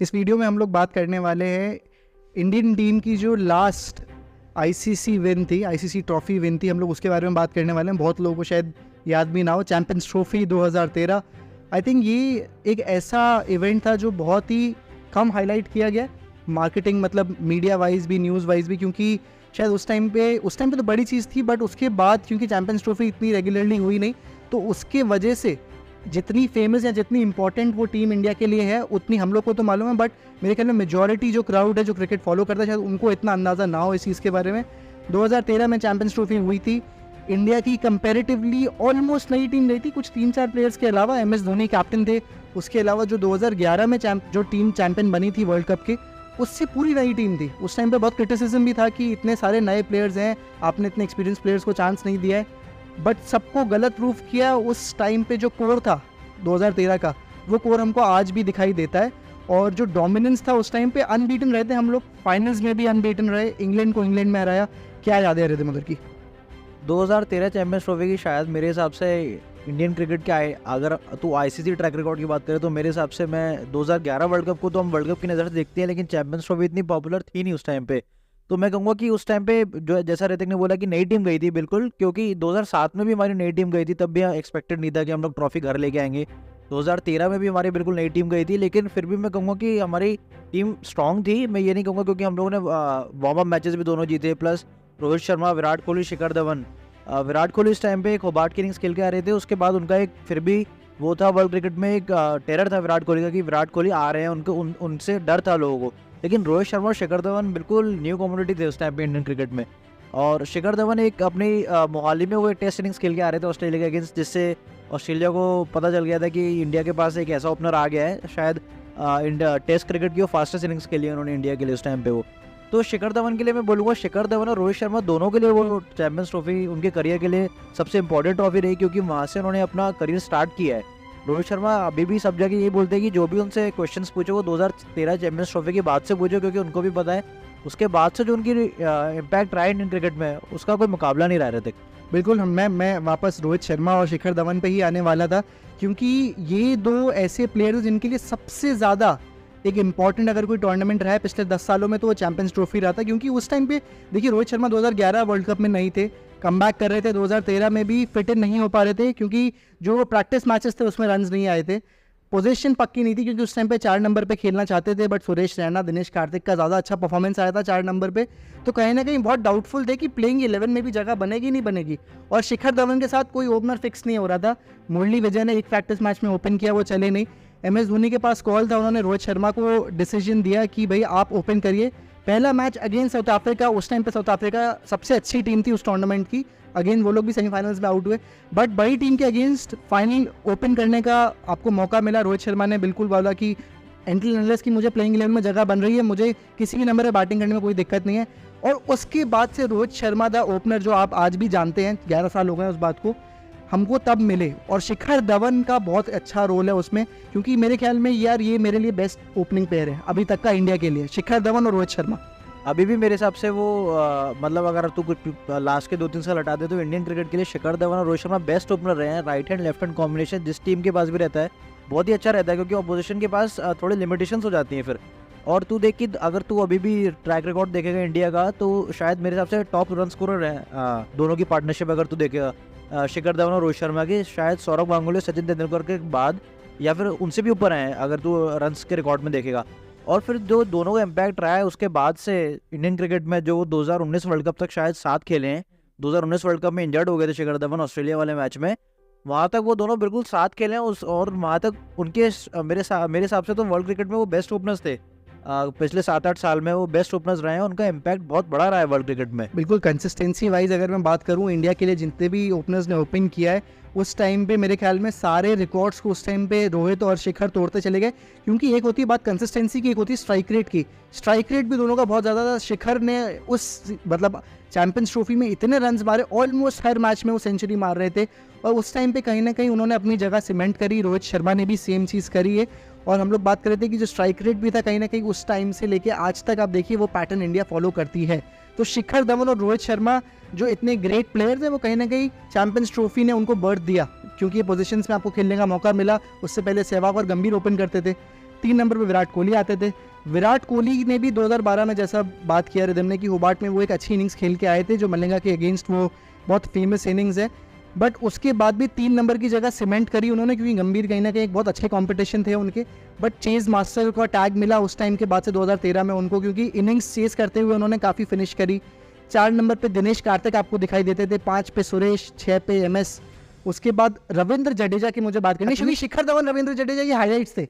इस वीडियो में हम लोग बात करने वाले हैं इंडियन टीम की जो लास्ट आईसीसी विन थी, आईसीसी ट्रॉफी विन थी, हम लोग उसके बारे में बात करने वाले हैं। बहुत लोगों को शायद याद भी ना हो, चैंपियंस ट्रॉफी 2013। आई थिंक ये एक ऐसा इवेंट था जो बहुत ही कम हाईलाइट किया गया, मार्केटिंग मतलब मीडिया वाइज भी, न्यूज़ वाइज भी, क्योंकि शायद उस टाइम पे तो बड़ी चीज़ थी, बट उसके बाद क्योंकि चैंपियंस ट्रॉफी इतनी रेगुलरली हुई नहीं, तो उसके वजह से जितनी फेमस या जितनी इंपॉर्टेंट वो टीम इंडिया के लिए है उतनी हम लोग को तो मालूम है, बट मेरे ख्याल में मेजॉरिटी जो क्राउड है जो क्रिकेट फॉलो करता है शायद उनको इतना अंदाज़ा ना हो इस चीज़ के बारे में। 2013 में चैंपियंस ट्रॉफी हुई थी, इंडिया की कंपैरेटिवली ऑलमोस्ट नई टीम रही थी, कुछ 3-4 प्लेयर्स के अलावा। MS धोनी कैप्टन थे, उसके अलावा जो 2011 में जो टीम चैंपियन बनी थी वर्ल्ड कप के, उससे पूरी नई टीम थी। उस टाइम पे बहुत क्रिटिसिज्म भी था कि इतने सारे नए प्लेयर्स हैं, आपने इतने एक्सपीरियंस प्लेयर्स को चांस नहीं दिया है, बट सबको गलत प्रूफ किया। उस टाइम पे जो कोर था 2013 का, वो कोर हमको आज भी दिखाई देता है। और जो डोमिनेंस था उस टाइम पे, अनबीटन रहते हम लोग, फाइनल्स में भी अनबीटन रहे, इंग्लैंड को इंग्लैंड में हराया। क्या याद है रिदम उधर की? 2013 चैंपियंस ट्रॉफी की शायद मेरे हिसाब से इंडियन क्रिकेट के अगर तू आईसीसी ट्रैक रिकॉर्ड की बात करें तो मेरे हिसाब से मैं 2011 वर्ल्ड कप को तो हम वर्ल्ड कप की नज़र से देखते हैं, लेकिन चैंपियंस ट्रॉफी इतनी पॉपुलर थी नहीं उस टाइम पे। तो मैं कहूँगा कि उस टाइम पे जो जैसा ऋतिक ने बोला कि नई टीम गई थी, बिल्कुल, क्योंकि 2007 में भी हमारी नई टीम गई थी, तब भी एक्सपेक्टेड नहीं था कि हम लोग ट्रॉफी घर लेके आएंगे। 2013 में भी हमारी बिल्कुल नई टीम गई थी, लेकिन फिर भी मैं कहूँगा कि हमारी टीम स्ट्रॉन्ग थी। मैं ये नहीं कहूँगा, क्योंकि हम लोगों ने वार्म अप मैचेस भी दोनों जीते, प्लस रोहित शर्मा, विराट कोहली, शिखर धवन। विराट कोहली इस टाइम पे एक होबार्ट की इनिंग्स खेल के आ रहे थे, उसके बाद उनका एक फिर भी वो था वर्ल्ड क्रिकेट में एक टेरर था विराट कोहली का कि विराट कोहली आ रहे हैं, उनसे डर था लोगों को। लेकिन रोहित शर्मा और शिखर धवन बिल्कुल न्यू कम्युनिटी थे उस टाइम पे इंडियन क्रिकेट में। और शिखर धवन एक अपनी मोहाली में वो एक टेस्ट इनिंग्स खेल के आ रहे थे ऑस्ट्रेलिया के अगेंस्ट, जिससे ऑस्ट्रेलिया को पता चल गया था कि इंडिया के पास एक ऐसा ओपनर आ गया है। शायद टेस्ट क्रिकेट की वो फास्टेस्ट इनिंग्स खेली है उन्होंने इंडिया के लिए उस टाइम पे वो। तो शिखर धवन के लिए मैं बोलूँगा, शिखर धवन और रोहित शर्मा दोनों के लिए वो चैंपियंस ट्रॉफी उनके करियर के लिए सबसे इंपॉर्टेंट ट्रॉफी रही, क्योंकि वहाँ से उन्होंने अपना करियर स्टार्ट किया है। रोहित शर्मा अभी भी सब जगह यही बोलते हैं कि जो भी उनसे क्वेश्चंस पूछो वो 2013 चैंपियंस ट्रॉफी के बाद से पूछो, क्योंकि उनको भी पता है उसके बाद से जो उनकी इम्पैक्ट रहा है इंडियन क्रिकेट में, उसका कोई मुकाबला नहीं रहा ऋतिक। बिल्कुल, मैं वापस रोहित शर्मा और शिखर धवन पे ही आने वाला था, क्योंकि ये दो ऐसे प्लेयर्स जिनके लिए सबसे ज़्यादा एक इम्पॉर्टेंट अगर कोई टूर्नामेंट रहा है पिछले 10 सालों में तो वो चैंपियंस ट्रॉफी रहा था। क्योंकि उस टाइम पे देखिए, रोहित शर्मा 2011 वर्ल्ड कप में नहीं थे, कमबैक कर रहे थे, 2013 में भी फिट इन नहीं हो पा रहे थे, क्योंकि जो प्रैक्टिस मैचेस थे उसमें रन्स नहीं आए थे, पोजीशन पक्की नहीं थी, क्योंकि उस टाइम पे 4 नंबर पे खेलना चाहते थे, बट सुरेश रैना, दिनेश कार्तिक का ज़्यादा अच्छा परफॉर्मेंस आया था 4 नंबर पे, तो कहीं ना कहीं बहुत डाउटफुल थे कि प्लेइंग 11 में भी जगह बनेगी नहीं बनेगी। और शिखर धवन के साथ कोई ओपनर फिक्स नहीं हो रहा था। मुरली विजय ने एक प्रैक्टिस मैच में ओपन किया, वो चले नहीं। MS धोनी के पास कॉल था, उन्होंने रोहित शर्मा को डिसीजन दिया कि भाई आप ओपन करिए। पहला मैच अगेंस्ट साउथ अफ्रीका, उस टाइम पे साउथ अफ्रीका सबसे अच्छी टीम थी उस टूर्नामेंट की, अगेन वो लोग भी सेमीफाइनल्स में आउट हुए, बट बड़ी टीम के अगेंस्ट फाइनल ओपन करने का आपको मौका मिला। रोहित शर्मा ने बिल्कुल बोला कि एंटिल अनलेस की मुझे प्लेइंग 11 में जगह बन रही है, मुझे किसी भी नंबर पर बैटिंग करने में कोई दिक्कत नहीं है। और उसके बाद से रोहित शर्मा द ओपनर जो आप आज भी जानते हैं, 11 साल हो गए उस बात को, हमको तब मिले। और शिखर धवन का बहुत अच्छा रोल है उसमें, क्योंकि मेरे ख्याल में यार ये मेरे लिए बेस्ट ओपनिंग प्लेयर है अभी तक का इंडिया के लिए, शिखर धवन और रोहित शर्मा। अभी भी मेरे हिसाब से वो मतलब अगर तू कुछ लास्ट के 2-3 साल हटा दे तो इंडियन क्रिकेट के लिए शिखर धवन और रोहित शर्मा बेस्ट ओपनर रहे हैं। Right hand left hand combination जिस टीम के पास भी रहता है बहुत ही अच्छा रहता है, क्योंकि अपोजिशन के पास थोड़े लिमिटेशंस हो जाती हैं फिर। और तू देख कि अगर तू अभी भी ट्रैक रिकॉर्ड देखेगा इंडिया का, तो शायद मेरे हिसाब से टॉप रन स्कोरर है दोनों की पार्टनरशिप अगर तू देखेगा, शिखर धवन और रोहित शर्मा की, शायद सौरभ गांगुली, सचिन तेंदुलकर के बाद या फिर उनसे भी ऊपर हैं अगर तू रन्स के रिकॉर्ड में देखेगा। और फिर जो दोनों का इम्पैक्ट रहा है उसके बाद से इंडियन क्रिकेट में, जो 2019 वर्ल्ड कप तक शायद साथ खेले हैं। 2019 वर्ल्ड कप में इंजर्ड हो गए थे शिखर धवन ऑस्ट्रेलिया वाले मैच में, वहाँ तक वो दोनों बिल्कुल साथ खेले हैं और वहाँ तक उनके मेरे हिसाब से तो वर्ल्ड क्रिकेट में वो बेस्ट ओपनर्स थे। पिछले 7-8 साल में वो बेस्ट ओपनर्स रहे हैं, उनका इम्पैक्ट बहुत बड़ा रहा है वर्ल्ड क्रिकेट में। बिल्कुल, कंसिस्टेंसी वाइज अगर मैं बात करूं, इंडिया के लिए जितने भी ओपनर्स ने ओपन किया है उस टाइम पे मेरे ख्याल में सारे रिकॉर्ड्स को उस टाइम पे रोहित और शिखर तोड़ते चले गए, क्योंकि एक होती है बात कंसिस्टेंसी की, एक होती है स्ट्राइक रेट की। स्ट्राइक रेट भी दोनों का बहुत ज़्यादा था। शिखर ने उस मतलब चैंपियंस ट्रॉफी में इतने रन्स मारे, ऑलमोस्ट हर मैच में वो सेंचुरी मार रहे थे, और उस टाइम पे कहीं ना कहीं उन्होंने अपनी जगह सीमेंट करी। रोहित शर्मा ने भी सेम चीज़ करी है। और हम लोग बात कर रहे थे कि जो स्ट्राइक रेट भी था कहीं ना कहीं उस टाइम से लेके आज तक आप देखिए वो पैटर्न इंडिया फॉलो करती है। तो शिखर धवन और रोहित शर्मा जो इतने ग्रेट प्लेयर्स हैं, वो कहीं ना कहीं चैंपियंस ट्रॉफी ने उनको बर्थ दिया, क्योंकि ये पोजीशंस में आपको खेलने का मौका मिला। उससे पहले सहवाग और गंभीर ओपन करते थे, 3 नंबर पे विराट कोहली आते थे। विराट कोहली ने भी 2012 में, जैसा बात किया रिदम ने, कि होबार्ट में वो एक अच्छी इनिंग्स खेल के आए थे जो मलिंगा के अगेंस्ट वो बहुत फेमस इनिंग्स है, बट उसके बाद भी 3 नंबर की जगह सीमेंट करी उन्होंने, क्योंकि गंभीर कहीं ना कहीं एक बहुत अच्छे कंपटीशन थे उनके, बट चेज मास्टर का टैग मिला उस टाइम के बाद से 2013 में उनको, क्योंकि इनिंग्स चेज करते हुए उन्होंने काफ़ी फिनिश करी। 4 नंबर पे दिनेश कार्तिक आपको दिखाई देते थे, 5 पे सुरेश, 6 पे एमएस। उसके बाद रविंद्र जडेजा की मुझे बात करनी, क्योंकि शिखर धवन, रविंद्र जडेजा ये हाईलाइट्स थे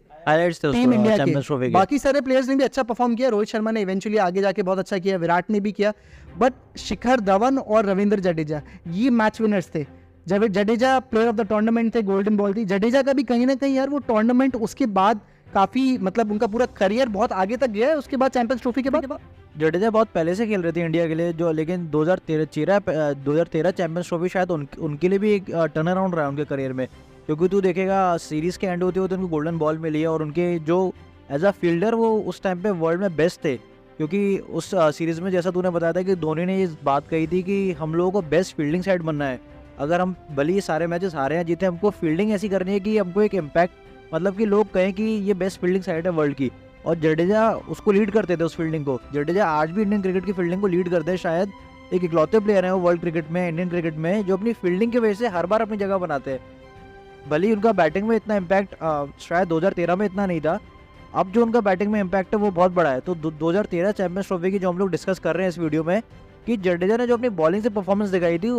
टीम इंडिया के। बाकी सारे प्लेयर्स ने भी अच्छा परफॉर्म किया, रोहित शर्मा ने इवेंचुअली आगे जाके बहुत अच्छा किया, विराट ने भी किया, बट शिखर धवन और रविंद्र जडेजा ये मैच विनर्स थे। जब Jadeja player of the tournament थे, गोल्डन बॉल थी। जडेजा का भी कहीं ना कहीं यार वो टूर्नामेंट उसके बाद काफ़ी, मतलब उनका पूरा करियर बहुत आगे तक गया है उसके बाद, चैंपियंस ट्रॉफी के बाद। जडेजा बहुत पहले से खेल रहे थे इंडिया के लिए, जो लेकिन 2013 चैंपियंस ट्रॉफी शायद उनके लिए भी एक टर्न अराउंड रहा उनके करियर में, क्योंकि तू देखेगा सीरीज़ के एंड होते होते उनको गोल्डन बॉल मिली है, और उनके जो एज अ फील्डर वो उस टाइम पे वर्ल्ड में बेस्ट थे, क्योंकि उस सीरीज़ में जैसा तूने बताया था कि धोनी ने इस बात कही थी कि हम लोगों को बेस्ट फील्डिंग साइड बनना है। अगर हम भले ही सारे मैचेस हारे हैं जीते, हमको फील्डिंग ऐसी करनी है कि हमको एक इम्पैक्ट, मतलब कि लोग कहें कि ये बेस्ट फील्डिंग साइड है वर्ल्ड की, और जडेजा उसको लीड करते थे उस फील्डिंग को। जडेजा आज भी इंडियन क्रिकेट की फील्डिंग को लीड करते हैं, शायद एक इकलौते प्लेयर हैं वो वर्ल्ड क्रिकेट में, इंडियन क्रिकेट में, जो अपनी फील्डिंग की वजह से हर बार अपनी जगह बनाते हैं। भले ही उनका बैटिंग में इतना इम्पैक्ट शायद 2013 में इतना नहीं था, अब जो उनका बैटिंग में इम्पैक्ट है वो बहुत बड़ा है। तो 2013 चैंपियंस ट्रॉफी की जो हम लोग डिस्कस कर रहे हैं इस वीडियो में, कि जडेजा ने जो अपनी बॉलिंग से परफॉर्मेंस दिखाई थी,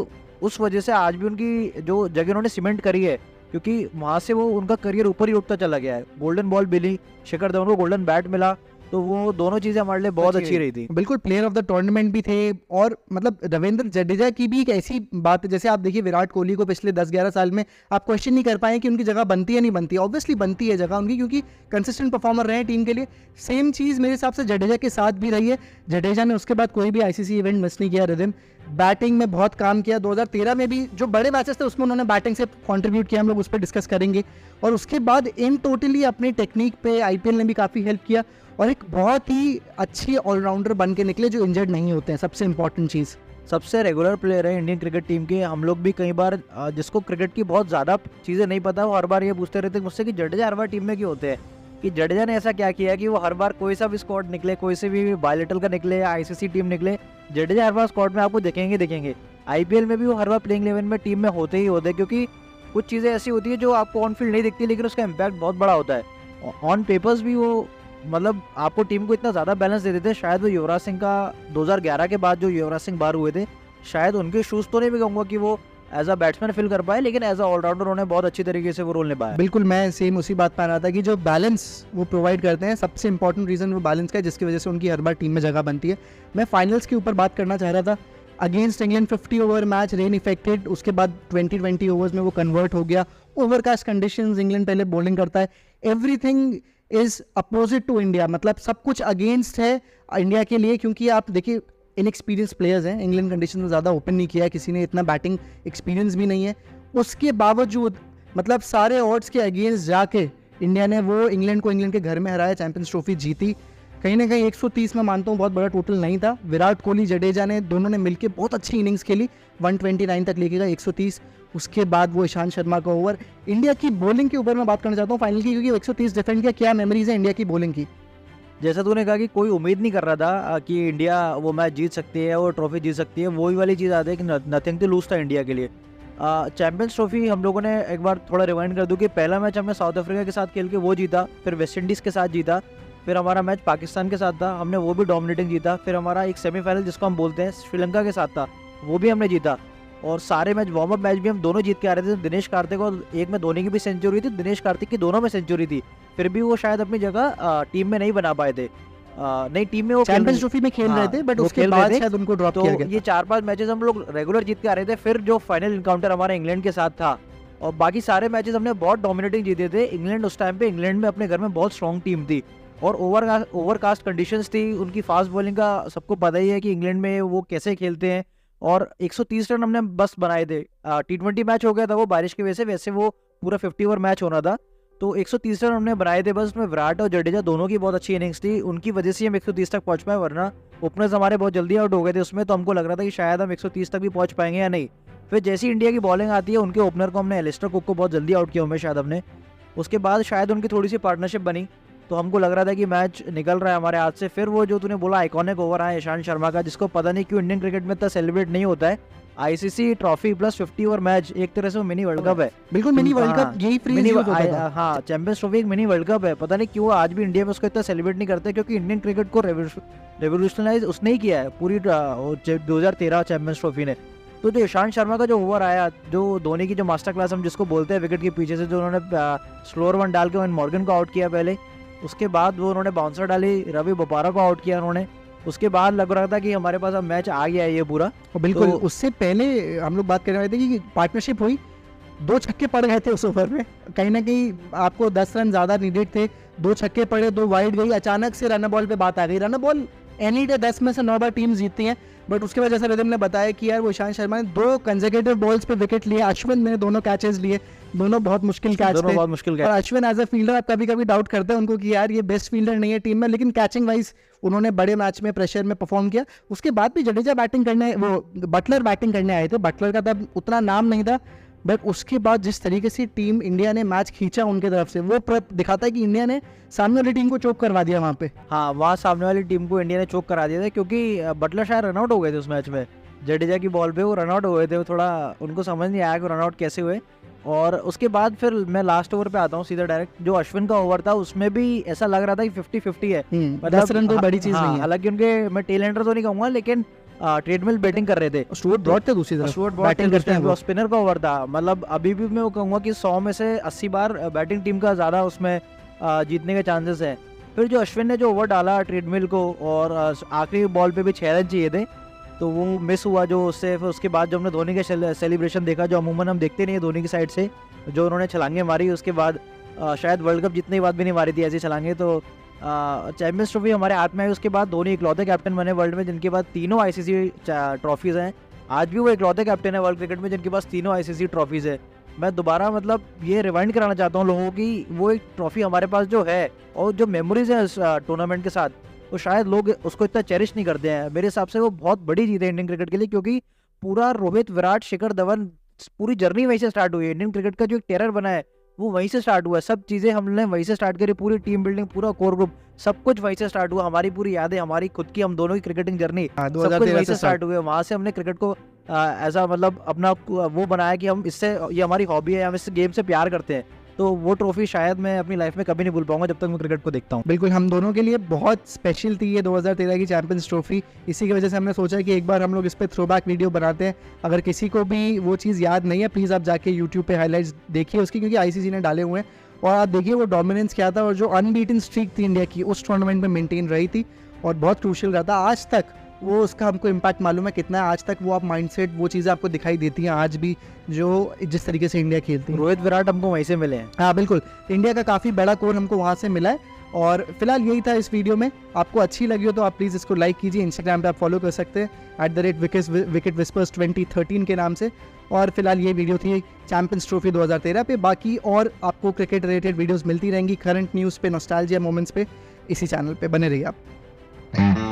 उस वजह से आज भी उनकी जो जगह उन्होंने सीमेंट करी है, क्योंकि वहाँ से वो उनका करियर ऊपर ही उठता चला गया है। गोल्डन बॉल मिली, शिखर धवन को गोल्डन बैट मिला, तो वो दोनों चीज़ें हमारे लिए बहुत अच्छी रही थी। बिल्कुल, प्लेयर ऑफ द टूर्नामेंट भी थे। और मतलब रविंद्र जडेजा की भी एक ऐसी बात है, जैसे आप देखिए विराट कोहली को पिछले 10-11 साल में आप क्वेश्चन नहीं कर पाए कि उनकी जगह बनती है नहीं बनती, ऑब्वियसली बनती है जगह उनकी, क्योंकि कंसिस्टेंट परफॉर्मर रहे टीम के लिए। सेम चीज़ मेरे हिसाब से जडेजा के साथ भी रही है। जडेजा ने उसके बाद कोई भी आईसीसी इवेंट मिस नहीं किया। रिदम बैटिंग में बहुत काम किया, 2013 में भी जो बड़े मैचेस थे उसमें उन्होंने बैटिंग से कंट्रीब्यूट किया, हम लोग उस पर डिस्कस करेंगे। और उसके बाद इन टोटली अपनी टेक्निक पे आईपीएल ने भी काफ़ी हेल्प किया, और एक बहुत ही अच्छी ऑलराउंडर बन के निकले जो इंजर्ड नहीं होते हैं, सबसे इंपॉर्टेंट चीज़। सबसे रेगुलर प्लेयर है इंडियन क्रिकेट टीम के। हम लोग भी कई बार जिसको क्रिकेट की बहुत ज़्यादा चीज़ें नहीं पता, वो हर बार ये पूछते रहते हैं मुझसे कि जडेजा हर बार टीम में क्यों होते हैं, कि जडेजा ने ऐसा क्या किया कि वो हर बार कोई सा भी स्क्वाड निकले, कोई से भी बायलेटरल का निकले या आईसीसी टीम निकले, जडेजा हर बार स्क्वाड में आपको देखेंगे। आईपीएल में भी वो हर बार प्लेइंग 11 में टीम में होते ही होते हैं, क्योंकि कुछ चीज़ें ऐसी होती है जो आपको ऑन फील्ड नहीं दिखती, लेकिन उसका इम्पैक्ट बहुत बड़ा होता है। ऑन पेपर्स भी वो मतलब आपको टीम को इतना ज़्यादा बैलेंस दे देते हैं। शायद वो युवराज सिंह का 2011 के बाद जो युवराज सिंह बाहर हुए थे, शायद उनके शूज़ तो नहीं भी कहूँगा कि वो एज अ बैट्समैन फिल कर पाए, लेकिन एज अ ऑलराउंडर उन्होंने बहुत अच्छी तरीके से वो रोल निभाया। बिल्कुल, मैं सेम उसी बात पर आ रहा था कि जो बैलेंस वो प्रोवाइड करते हैं, सबसे इंपॉर्टेंट रीज़न वो बैलेंस का है, जिसकी वजह से उनकी हर बार टीम में जगह बनती है। मैं फाइनल्स के ऊपर बात करना चाह रहा था। Against England 50 over match, rain affected, उसके बाद 20 ओवर्स में वो कन्वर्ट हो गया। ओवरकास्ट कंडीशंस, इंग्लैंड पहले बॉलिंग करता है, everything is opposite to India, मतलब सब कुछ अगेंस्ट है इंडिया के लिए, क्योंकि आप देखिए इनएक्सपीरियंस प्लेयर्स हैं। इंग्लैंड कंडीशन में ज़्यादा ओपन नहीं किया है किसी ने, इतना बैटिंग एक्सपीरियंस भी नहीं है। उसके बावजूद मतलब सारे ऑड्स के अगेंस्ट जाके इंडिया ने वो इंग्लैंड को इंग्लैंड के घर में हराया, चैंपियंस ट्रॉफी जीती। कहीं ना कहीं 130 में मानता हूँ बहुत बड़ा टोटल नहीं था। विराट कोहली, जडेजा ने दोनों ने मिलकर बहुत अच्छी इनिंग्स खेली, 129 तक लेके गए, 130। उसके बाद वो ईशांत शर्मा का ओवर। इंडिया की बॉलिंग के ऊपर मैं बात करना चाहता हूँ फाइनल की, क्योंकि 130 डिफेंड किया, क्या मेमोरीज है इंडिया की बॉलिंग की। जैसा तूने कहा कि कोई उम्मीद नहीं कर रहा था कि इंडिया वो मैच जीत सकती है, वो ट्रॉफी जीत सकती है, वही वाली चीज़ आती है कि नथिंग टू लूज था इंडिया के लिए। चैंपियंस ट्रॉफी हम लोगों ने एक बार थोड़ा रिवाइंड कर दूँ कि पहला मैच हमने साउथ अफ्रीका के साथ खेल के वो जीता, फिर वेस्ट इंडीज़ के साथ जीता, फिर हमारा मैच पाकिस्तान के साथ था, हमने वो भी डोमिनेटिंग जीता, फिर हमारा एक सेमीफाइनल जिसको हम बोलते हैं श्रीलंका के साथ था, वो भी हमने जीता, और सारे मैच वार्म अप मैच भी हम दोनों जीत के आ रहे थे। दिनेश कार्तिक और एक में धोनी की भी सेंचुरी थी, दिनेश कार्तिक की दोनों में सेंचुरी थी, फिर भी वो शायद अपनी जगह टीम में नहीं बना पाए थे। नई टीम में वो चैंपियंस ट्रॉफी में खेल रहे थे, बट उसके बाद शायद उनको ड्रॉप किया गया। ये 4-5 मैचेस हम लोग रेगुलर जीत के आ रहे थे, फिर जो फाइनल इनकाउंटर हमारा इंग्लैंड के साथ था, और बाकी सारे मैचेस हमने बहुत डोमिनेटिंग जीते थे। इंग्लैंड उस टाइम पे, इंग्लैंड में अपने घर में बहुत स्ट्रॉन्ग टीम थी, और ओवरकास्ट कंडीशंस थी, उनकी फास्ट बॉलिंग का सबको पता ही है कि इंग्लैंड में वो कैसे खेलते हैं, और 130 रन हमने बस बनाए थे। T20 मैच हो गया था वो बारिश की वजह से, वैसे वो पूरा 50 ओवर मैच होना था, तो 130 रन हमने बनाए थे बस। उसमें विराट और जडेजा दोनों की बहुत अच्छी इनिंग्स थी, उनकी वजह से हम 130 तक पहुंच पाए, वरना ओपनर्स हमारे बहुत जल्दी आउट हो गए थे उसमें, तो हमको लग रहा था कि शायद हम 130 तक भी पहुंच पाएंगे या नहीं। फिर जैसी इंडिया की बॉलिंग आती है, उनके ओपनर को हमने एलिस्टर कुक को बहुत जल्दी आउट किया हमें शायद हमने, उसके बाद शायद उनकी थोड़ी सी पार्टनरशिप बनी, तो हमको लग रहा था कि मैच निकल रहा है हमारे हाथ से। फिर वो जो तूने बोला आइकॉनिक ओवर आया ईशांत शर्मा का, जिसको पता नहीं क्यों इंडियन क्रिकेट में इतना सेलिब्रेट नहीं होता है। ICC trophy plus 50 over match एक तरह से वो मिनी वर्ल्ड कप है। बिल्कुल मिनी वर्ल्ड कप, यही फ्रेज यूज होता था। हाँ, चैंपियंस ट्रॉफी एक मिनी वर्ल्ड कप है। पता नहीं क्यों आज भी इंडिया में उसको इतना सेलिब्रेट नहीं करते, क्योंकि इंडियन क्रिकेट को रेवोल्यूशनलाइज उसने ही किया है पूरी 2013 चैंपियंस ट्रॉफी ने। तो जो ईशांत शर्मा का जो ओवर आया, जो धोनी की जो मास्टर क्लास हम जिसको बोलते हैं, विकेट के पीछे से जो उन्होंने स्लोअर वन डाल के वेन मॉर्गन को आउट किया पहले, उसके बाद वो उन्होंने बाउंसर डाली, रवि बोपारा को आउट किया उन्होंने, उसके बाद लग रहा था कि हमारे पास अब मैच आ गया है ये पूरा। बिल्कुल तो उससे पहले हम लोग बात कर रहे थे कि पार्टनरशिप हुई, 2 छक्के पड़ गए थे उस ओवर में, कहीं ना कहीं आपको 10 रन ज़्यादा नीडेड थे, 2 छक्के पड़े, 2 वाइड गई, अचानक से रन बॉल पे बात आ गई। रन बॉल एनी डे 10 में से 9 बार टीम जीतती हैं, बट उसके बाद जैसा रिदम ने बताया कि यार वो ईशांत शर्मा ने 2 कंसेक्यूटिव बॉल्स पे विकेट लिए, अश्विन ने दोनों कैचेस लिए, दोनों बहुत मुश्किल कैच थे। बहुत मुश्किल कैच। और अश्विन एज अ फील्डर आप कभी कभी डाउट करते हैं उनको कि यार ये बेस्ट फील्डर नहीं है टीम में, लेकिन कैचिंग वाइज उन्होंने बड़े मैच में प्रेशर में परफॉर्म किया। उसके बाद भी जडेजा बैटिंग करने, वो बटलर बैटिंग करने आए थे, बटलर का तब उतना नाम नहीं था, बट उसके बाद जिस तरीके से टीम इंडिया ने मैच खींचा उनके तरफ से, वो दिखाता है कि इंडिया ने सामने वाली टीम को चोक करवा दिया वहाँ पे। हाँ, वहाँ सामने वाली टीम को इंडिया ने चोक करा दिया था, क्योंकि बटलर शायद रनआउट हो गए थे उस मैच में। जडेजा की बॉल पे वो रनआउट हो गए थे, वो थोड़ा उनको समझ नहीं आया कि रनआउट कैसे हुए। और उसके बाद फिर मैं लास्ट ओवर पे आता हूँ सीधा डायरेक्ट, जो अश्विन का ओवर था उसमें भी ऐसा लग रहा था कि 50-50 है, 10 रन कोई बड़ी चीज नहीं है। हालांकि उनके, मैं टेल एंडर तो नहीं कहूँगा, लेकिन ट्रेडमिल बैटिंग कर रहे थे, स्टुअर्ट ब्रॉड थे दूसरी तरफ, स्टुअर्ट ब्रॉड बैटिंग करते हैं वो। स्पिनर का ओवर था। मतलब अभी भी मैं वो कहूँगा कि 100 में से 80 बार बैटिंग टीम का ज़्यादा उसमें जीतने के चांसेस हैं। फिर जो अश्विन ने जो ओवर डाला ट्रेडमिल को, और आखिरी बॉल पे भी 6 रन चाहिए थे, तो वो मिस हुआ जो उससे। फिर उसके बाद जो हमने धोनी के सेलिब्रेशन देखा, जो अमूमन हम देखते नहीं है धोनी की साइड से, जो उन्होंने छलांगे मारी, उसके बाद शायद वर्ल्ड कप जितने बात भी नहीं मारी थी ऐसी छलांगे। तो चैंपियंस ट्रॉफी हमारे हाथ में आई, उसके बाद धोनी इकलौते कैप्टन बने वर्ल्ड में जिनके पास तीनों आईसीसी ट्रॉफीज़ हैं। आज भी वो इकलौते कैप्टन है वर्ल्ड क्रिकेट में जिनके पास तीनों आईसीसी ट्रॉफीज़ है। मैं दोबारा मतलब ये रिवाइंड कराना चाहता हूँ लोगों की, वो एक ट्रॉफी हमारे पास जो है और जो मेमोरीज है इस टूर्नामेंट के साथ, तो शायद लोग उसको इतना चेरिश नहीं करते हैं। मेरे हिसाब से वो बहुत बड़ी जीत है इंडियन क्रिकेट के लिए, क्योंकि पूरा रोहित, विराट, शिखर धवन पूरी जर्नी वहीं से स्टार्ट हुई है। इंडियन क्रिकेट का जो एक टेरर बना है वो वहीं से स्टार्ट हुआ है। सब चीज़ें हमने वहीं से स्टार्ट करी, पूरी टीम बिल्डिंग, पूरा कोर ग्रुप, सब कुछ वहीं से स्टार्ट हुआ। हमारी पूरी यादें, हमारी खुद की, हम दोनों की क्रिकेटिंग जर्नी, सब कुछ वहीं से स्टार्ट हुई है। वहाँ से हमने क्रिकेट को ऐसा मतलब अपना वो बनाया कि हम इससे, ये हमारी हॉबी है, हम इस गेम से प्यार करते हैं। तो वो ट्रॉफी शायद मैं अपनी लाइफ में कभी नहीं भूल पाऊंगा जब तक मैं क्रिकेट को देखता हूँ। बिल्कुल, हम दोनों के लिए बहुत स्पेशल थी ये 2013 की चैंपियंस ट्रॉफी। इसी की वजह से हमने सोचा कि एक बार हम लोग इस पर थ्रोबैक वीडियो बनाते हैं। अगर किसी को भी वो चीज़ याद नहीं है, प्लीज़ आप जाके यूट्यूब पे हाईलाइट्स देखिए उसकी, क्योंकि आईसीसी ने डाले हुए हैं, और आप देखिए वो डोमिनेंस क्या था और जो अनबीटन स्ट्रीक थी इंडिया की उस टूर्नामेंट में मेंटेन रही थी, और बहुत क्रूशियल रहा था। आज तक वो उसका हमको इम्पैक्ट मालूम है कितना है। आज तक वो आप माइंडसेट, वो चीज़ें आपको दिखाई देती हैं आज भी, जो जिस तरीके से इंडिया खेलती है। रोहित, विराट हमको वहीं से मिले हैं। हाँ बिल्कुल, इंडिया का काफ़ी बड़ा कोर हमको वहाँ से मिला है। और फिलहाल यही था इस वीडियो में। आपको अच्छी लगी हो तो आप प्लीज़ इसको लाइक कीजिए। इंस्टाग्राम पे आप फॉलो कर सकते हैं @विकेट विस्पर्स 2013 के नाम से। और फिलहाल ये वीडियो थी चैंपियंस ट्रॉफी 2013 पे। बाकी और आपको क्रिकेट रिलेटेड वीडियोस मिलती रहेंगी, करंट न्यूज़ पे, नॉस्टैल्जिया मोमेंट्स पे, इसी चैनल पे बने रहिए आप।